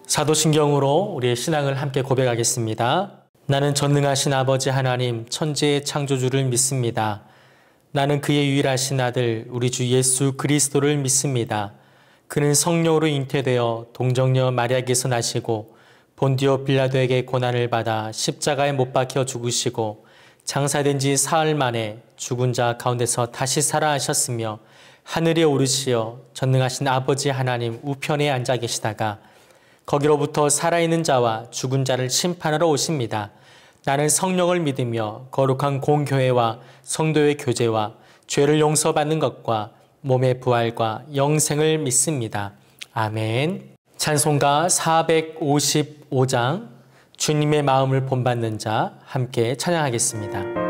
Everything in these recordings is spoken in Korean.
사도신경으로 우리의 신앙을 함께 고백하겠습니다. 나는 전능하신 아버지 하나님 천지의 창조주를 믿습니다. 나는 그의 유일하신 아들 우리 주 예수 그리스도를 믿습니다. 그는 성령으로 잉태되어 동정녀 마리아에게서 나시고 본디오 빌라도에게 고난을 받아 십자가에 못 박혀 죽으시고 장사된 지 사흘 만에 죽은 자 가운데서 다시 살아나셨으며 하늘에 오르시어 전능하신 아버지 하나님 우편에 앉아 계시다가 거기로부터 살아있는 자와 죽은 자를 심판하러 오십니다. 나는 성령을 믿으며 거룩한 공교회와 성도의 교제와 죄를 용서받는 것과 몸의 부활과 영생을 믿습니다. 아멘. 찬송가 455장 주님의 마음을 본받는 자 함께 찬양하겠습니다.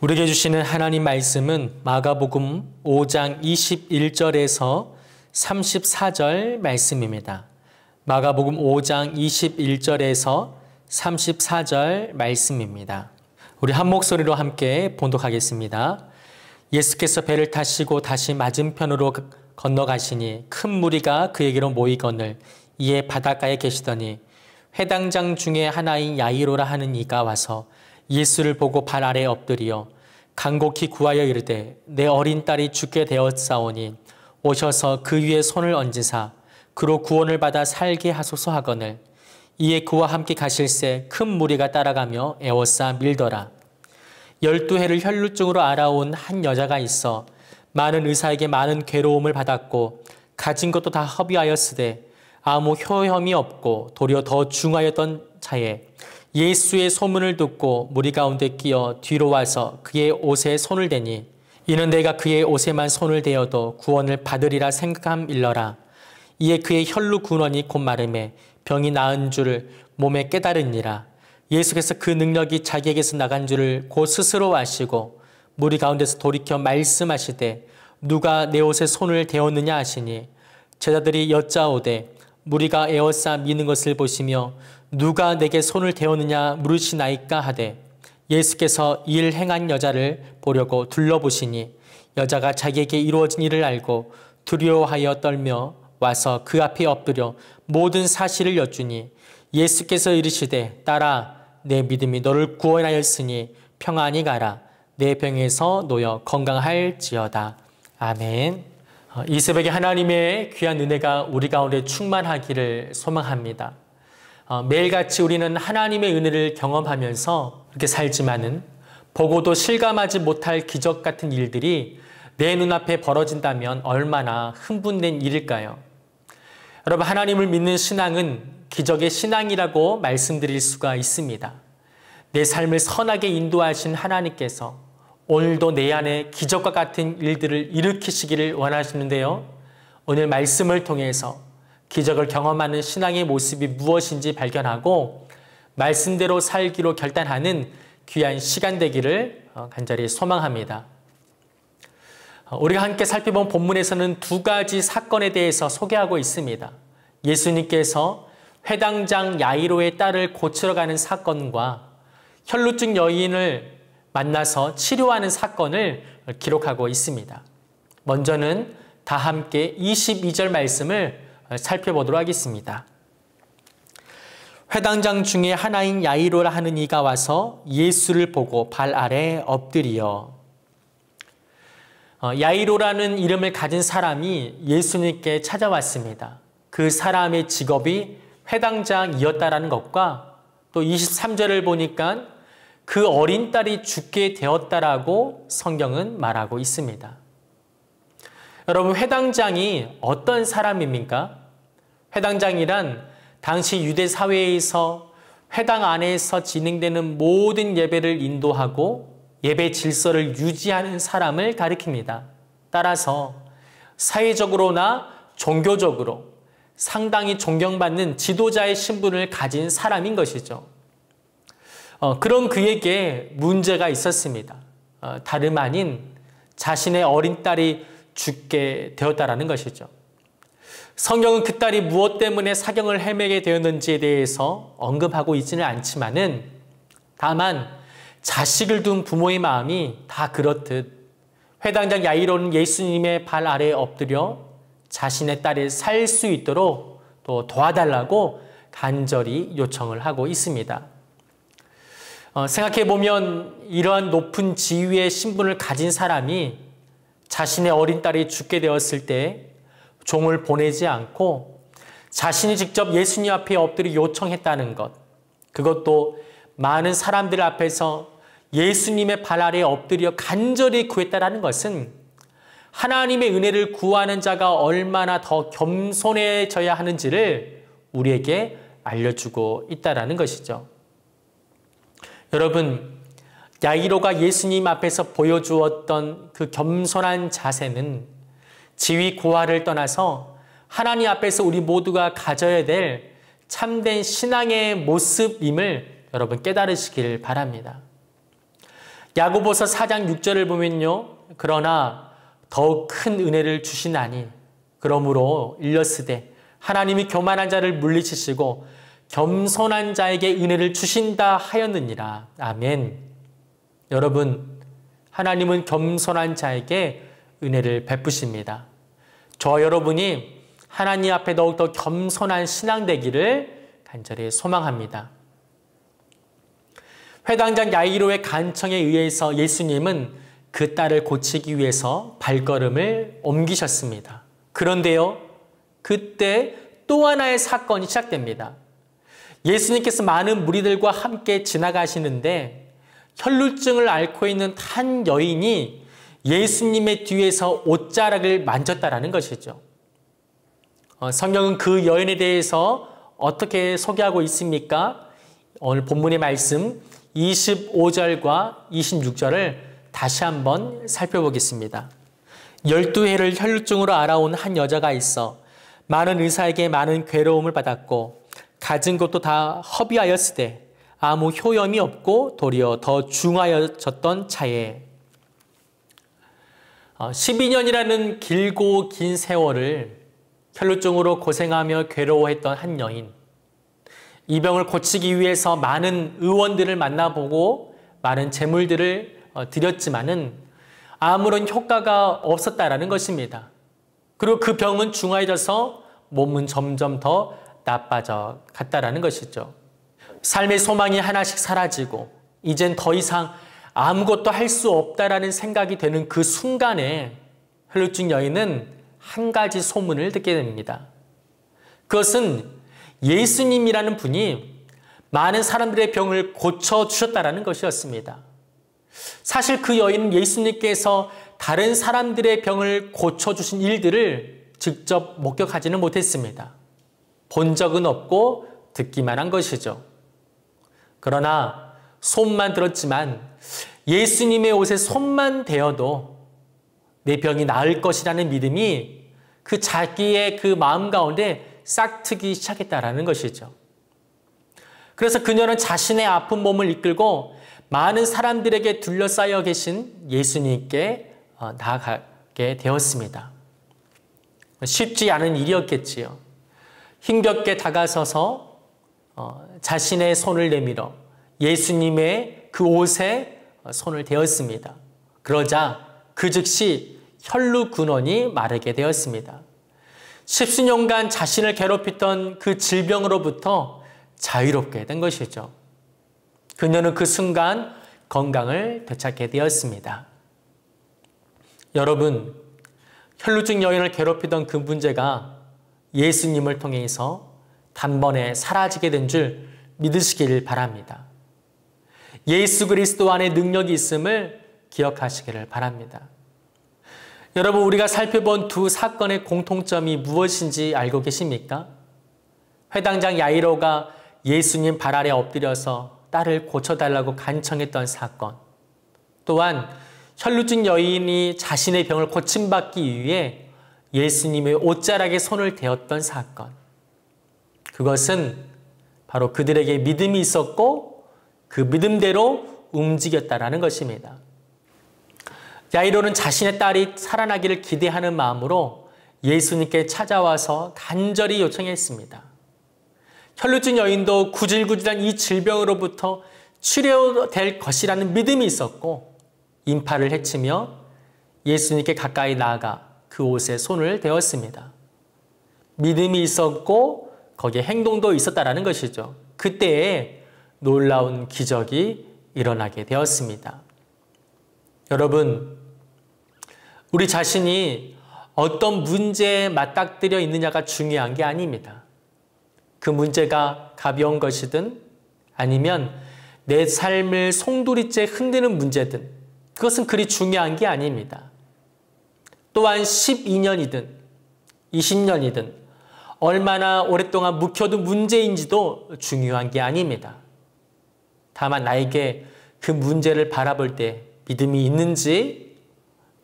우리에게 주시는 하나님 말씀은 마가복음 5장 21절에서 34절 말씀입니다. 마가복음 5장 21절에서 34절 말씀입니다. 우리 한 목소리로 함께 봉독하겠습니다. 예수께서 배를 타시고 다시 맞은편으로 건너가시니 큰 무리가 그에게로 모이거늘 이에 바닷가에 계시더니 회당장 중에 하나인 야이로라 하는 이가 와서 예수를 보고 발 아래에 엎드리어 간곡히 구하여 이르되 내 어린 딸이 죽게 되었사오니 오셔서 그 위에 손을 얹으사 그로 구원을 받아 살게 하소서 하거늘 이에 그와 함께 가실새 큰 무리가 따라가며 애워싸 밀더라. 12해를 혈루증으로 알아온 한 여자가 있어 많은 의사에게 많은 괴로움을 받았고 가진 것도 다 허비하였으되 아무 효험이 없고 도리어 더 중하였던 차에 예수의 소문을 듣고 무리 가운데 끼어 뒤로 와서 그의 옷에 손을 대니 이는 내가 그의 옷에만 손을 대어도 구원을 받으리라 생각함일러라. 이에 그의 혈루 근원이 곧 마름에 병이 나은 줄을 몸에 깨달으니라. 예수께서 그 능력이 자기에게서 나간 줄을 곧 스스로 아시고 무리 가운데서 돌이켜 말씀하시되 누가 내 옷에 손을 대었느냐 하시니 제자들이 여짜오되 무리가 에워싸 미는 것을 보시며 누가 내게 손을 대었느냐 물으시나이까 하되 예수께서 일 행한 여자를 보려고 둘러보시니 여자가 자기에게 이루어진 일을 알고 두려워하여 떨며 와서 그 앞에 엎드려 모든 사실을 여쭈니 예수께서 이르시되 딸아 내 믿음이 너를 구원하였으니 평안히 가라. 내 병에서 놓여 건강할지어다. 아멘. 이 새벽에 하나님의 귀한 은혜가 우리 가운데 충만하기를 소망합니다. 매일같이 우리는 하나님의 은혜를 경험하면서 이렇게 살지만은 보고도 실감하지 못할 기적 같은 일들이 내 눈앞에 벌어진다면 얼마나 흥분된 일일까요? 여러분, 하나님을 믿는 신앙은 기적의 신앙이라고 말씀드릴 수가 있습니다. 내 삶을 선하게 인도하신 하나님께서 오늘도 내 안에 기적과 같은 일들을 일으키시기를 원하시는데요. 오늘 말씀을 통해서 기적을 경험하는 신앙의 모습이 무엇인지 발견하고 말씀대로 살기로 결단하는 귀한 시간 되기를 간절히 소망합니다. 우리가 함께 살펴본 본문에서는 두 가지 사건에 대해서 소개하고 있습니다. 예수님께서 회당장 야이로의 딸을 고치러 가는 사건과 혈루증 여인을 만나서 치료하는 사건을 기록하고 있습니다. 먼저는 다 함께 22절 말씀을 살펴보도록 하겠습니다. 회당장 중에 하나인 야이로라 하는 이가 와서 예수를 보고 발 아래 엎드리어. 야이로라는 이름을 가진 사람이 예수님께 찾아왔습니다. 그 사람의 직업이 회당장이었다라는 것과 또 23절을 보니까 그 어린 딸이 죽게 되었다라고 성경은 말하고 있습니다. 여러분, 회당장이 어떤 사람입니까? 회당장이란 당시 유대 사회에서 회당 안에서 진행되는 모든 예배를 인도하고 예배 질서를 유지하는 사람을 가리킵니다. 따라서 사회적으로나 종교적으로 상당히 존경받는 지도자의 신분을 가진 사람인 것이죠. 그런 그에게 문제가 있었습니다. 다름 아닌 자신의 어린 딸이 죽게 되었다라는 것이죠. 성경은 그 딸이 무엇 때문에 사경을 헤매게 되었는지에 대해서 언급하고 있지는 않지만은 다만 자식을 둔 부모의 마음이 다 그렇듯 회당장 야이로는 예수님의 발 아래에 엎드려 자신의 딸이 살 수 있도록 또 도와달라고 간절히 요청을 하고 있습니다. 생각해보면 이러한 높은 지위의 신분을 가진 사람이 자신의 어린 딸이 죽게 되었을 때 종을 보내지 않고 자신이 직접 예수님 앞에 엎드려 요청했다는 것, 그것도 많은 사람들 앞에서 예수님의 발 아래에 엎드려 간절히 구했다는 것은 하나님의 은혜를 구하는 자가 얼마나 더 겸손해져야 하는지를 우리에게 알려주고 있다는 것이죠. 여러분, 야이로가 예수님 앞에서 보여주었던 그 겸손한 자세는 지위 고하를 떠나서 하나님 앞에서 우리 모두가 가져야 될 참된 신앙의 모습임을 여러분 깨달으시길 바랍니다. 야고보서 4장 6절을 보면요. 그러나 더욱 큰 은혜를 주시나니 그러므로 일렀으되 하나님이 교만한 자를 물리치시고 겸손한 자에게 은혜를 주신다 하였느니라. 아멘. 여러분, 하나님은 겸손한 자에게 은혜를 베푸십니다. 저와 여러분이 하나님 앞에 더욱더 겸손한 신앙 되기를 간절히 소망합니다. 회당장 야이로의 간청에 의해서 예수님은 그 딸을 고치기 위해서 발걸음을 옮기셨습니다. 그런데요, 그때 또 하나의 사건이 시작됩니다. 예수님께서 많은 무리들과 함께 지나가시는데 혈루증을 앓고 있는 한 여인이 예수님의 뒤에서 옷자락을 만졌다라는 것이죠. 성경은 그 여인에 대해서 어떻게 소개하고 있습니까? 오늘 본문의 말씀 25절과 26절을 다시 한번 살펴보겠습니다. 12해를 혈루증으로 알아온 한 여자가 있어 많은 의사에게 많은 괴로움을 받았고 가진 것도 다 허비하였으되 아무 효염이 없고 도리어 더 중하여졌던 차에 12년이라는 길고 긴 세월을 혈루증으로 고생하며 괴로워했던 한 여인. 이 병을 고치기 위해서 많은 의원들을 만나보고 많은 재물들을 드렸지만은 아무런 효과가 없었다라는 것입니다. 그리고 그 병은 중하해져서 몸은 점점 더 나빠져 갔다라는 것이죠. 삶의 소망이 하나씩 사라지고 이젠 더 이상 아무것도 할 수 없다라는 생각이 되는 그 순간에 혈루증 여인은 한 가지 소문을 듣게 됩니다. 그것은 예수님이라는 분이 많은 사람들의 병을 고쳐주셨다라는 것이었습니다. 사실 그 여인은 예수님께서 다른 사람들의 병을 고쳐주신 일들을 직접 목격하지는 못했습니다. 본 적은 없고 듣기만 한 것이죠. 그러나 손만 들었지만 예수님의 옷에 손만 대어도 내 병이 나을 것이라는 믿음이 그 자기의 그 마음 가운데 싹트기 시작했다라는 것이죠. 그래서 그녀는 자신의 아픈 몸을 이끌고 많은 사람들에게 둘러싸여 계신 예수님께 나아가게 되었습니다. 쉽지 않은 일이었겠지요. 힘겹게 다가서서 자신의 손을 내밀어 예수님의 그 옷에 손을 대었습니다. 그러자 그 즉시 혈루 근원이 마르게 되었습니다. 십수년간 자신을 괴롭히던 그 질병으로부터 자유롭게 된 것이죠. 그녀는 그 순간 건강을 되찾게 되었습니다. 여러분, 혈루증 여인을 괴롭히던 그 문제가 예수님을 통해서 단번에 사라지게 된 줄 믿으시길 바랍니다. 예수 그리스도 안에 능력이 있음을 기억하시기를 바랍니다. 여러분, 우리가 살펴본 두 사건의 공통점이 무엇인지 알고 계십니까? 회당장 야이로가 예수님 발 아래 엎드려서 딸을 고쳐달라고 간청했던 사건, 또한 혈루증 여인이 자신의 병을 고침받기 위해 예수님의 옷자락에 손을 대었던 사건, 그것은 바로 그들에게 믿음이 있었고 그 믿음대로 움직였다라는 것입니다. 야이로는 자신의 딸이 살아나기를 기대하는 마음으로 예수님께 찾아와서 간절히 요청했습니다. 혈루증 여인도 구질구질한 이 질병으로부터 치료될 것이라는 믿음이 있었고 인파를 헤치며 예수님께 가까이 나아가 그 옷에 손을 대었습니다. 믿음이 있었고 거기에 행동도 있었다라는 것이죠. 그때에 놀라운 기적이 일어나게 되었습니다. 여러분, 우리 자신이 어떤 문제에 맞닥뜨려 있느냐가 중요한 게 아닙니다. 그 문제가 가벼운 것이든 아니면 내 삶을 송두리째 흔드는 문제든 그것은 그리 중요한 게 아닙니다. 또한 12년이든 20년이든 얼마나 오랫동안 묵혀둔 문제인지도 중요한 게 아닙니다. 다만 나에게 그 문제를 바라볼 때 믿음이 있는지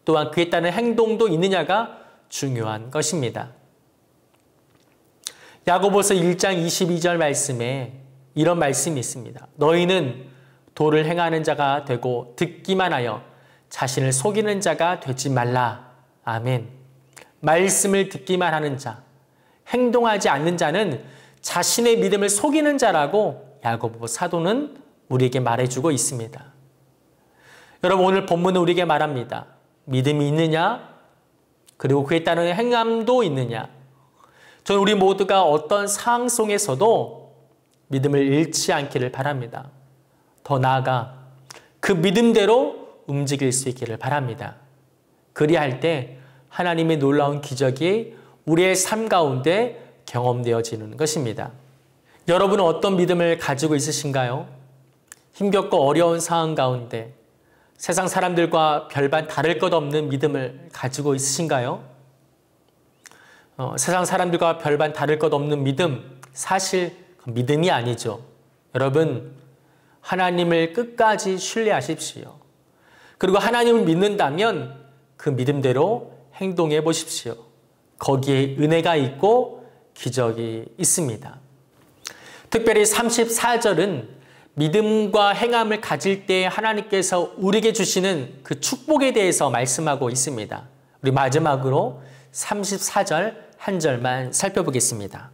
또한 그에 따른 행동도 있느냐가 중요한 것입니다. 야고보서 1장 22절 말씀에 이런 말씀이 있습니다. 너희는 도를 행하는 자가 되고 듣기만 하여 자신을 속이는 자가 되지 말라. 아멘. 말씀을 듣기만 하는 자, 행동하지 않는 자는 자신의 믿음을 속이는 자라고 야고보 사도는 우리에게 말해주고 있습니다. 여러분, 오늘 본문은 우리에게 말합니다. 믿음이 있느냐? 그리고 그에 따른 행함도 있느냐? 저는 우리 모두가 어떤 상황 속에서도 믿음을 잃지 않기를 바랍니다. 더 나아가 그 믿음대로 움직일 수 있기를 바랍니다. 그리할 때 하나님의 놀라운 기적이 우리의 삶 가운데 경험되어지는 것입니다. 여러분은 어떤 믿음을 가지고 있으신가요? 힘겹고 어려운 상황 가운데 세상 사람들과 별반 다를 것 없는 믿음을 가지고 있으신가요? 세상 사람들과 별반 다를 것 없는 믿음, 사실 믿음이 아니죠. 여러분, 하나님을 끝까지 신뢰하십시오. 그리고 하나님을 믿는다면 그 믿음대로 행동해 보십시오. 거기에 은혜가 있고 기적이 있습니다. 특별히 34절은 믿음과 행함을 가질 때 하나님께서 우리에게 주시는 그 축복에 대해서 말씀하고 있습니다. 우리 마지막으로 34절 한 절만 살펴보겠습니다.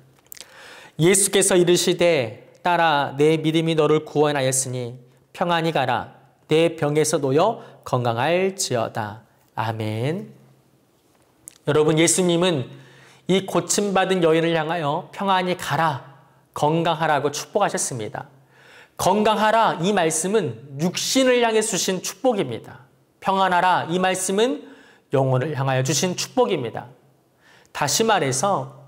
예수께서 이르시되 딸아 내 믿음이 너를 구원하였으니 평안히 가라 내 병에서 놓여 건강할지어다. 아멘. 여러분, 예수님은 이 고침받은 여인을 향하여 평안히 가라, 건강하라고 축복하셨습니다. 건강하라 이 말씀은 육신을 향해 주신 축복입니다. 평안하라 이 말씀은 영혼을 향하여 주신 축복입니다. 다시 말해서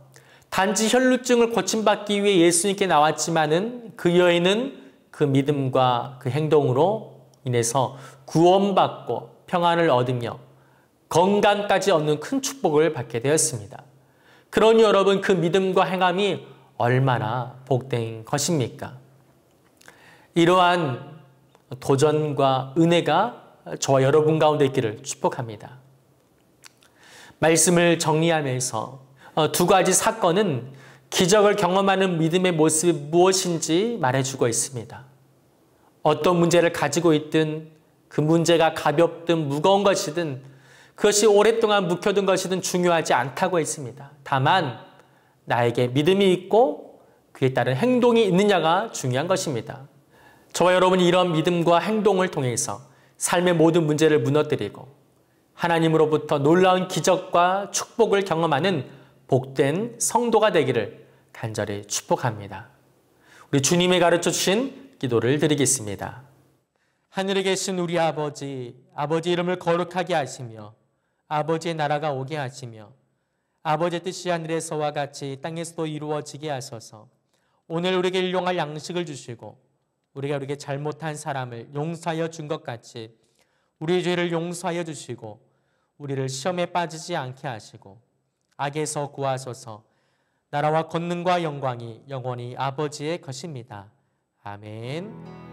단지 혈루증을 고침받기 위해 예수님께 나왔지만은 그 여인은 그 믿음과 그 행동으로 인해서 구원받고 평안을 얻으며 건강까지 얻는 큰 축복을 받게 되었습니다. 그러니 여러분, 그 믿음과 행함이 얼마나 복된 것입니까? 이러한 도전과 은혜가 저와 여러분 가운데 있기를 축복합니다. 말씀을 정리하면서 두 가지 사건은 기적을 경험하는 믿음의 모습이 무엇인지 말해주고 있습니다. 어떤 문제를 가지고 있든 그 문제가 가볍든 무거운 것이든 그것이 오랫동안 묵혀둔 것이든 중요하지 않다고 했습니다. 다만 나에게 믿음이 있고 그에 따른 행동이 있느냐가 중요한 것입니다. 저와 여러분이 이런 믿음과 행동을 통해서 삶의 모든 문제를 무너뜨리고 하나님으로부터 놀라운 기적과 축복을 경험하는 복된 성도가 되기를 간절히 축복합니다. 우리 주님이 가르쳐 주신 기도를 드리겠습니다. 하늘에 계신 우리 아버지, 아버지 이름을 거룩하게 하시며 아버지의 나라가 오게 하시며 아버지의 뜻이 하늘에서와 같이 땅에서도 이루어지게 하소서. 오늘 우리에게 일용할 양식을 주시고 우리가 우리에게 잘못한 사람을 용서하여 준 것 같이 우리의 죄를 용서하여 주시고 우리를 시험에 빠지지 않게 하시고 악에서 구하소서. 나라와 권능과 영광이 영원히 아버지의 것입니다. 아멘.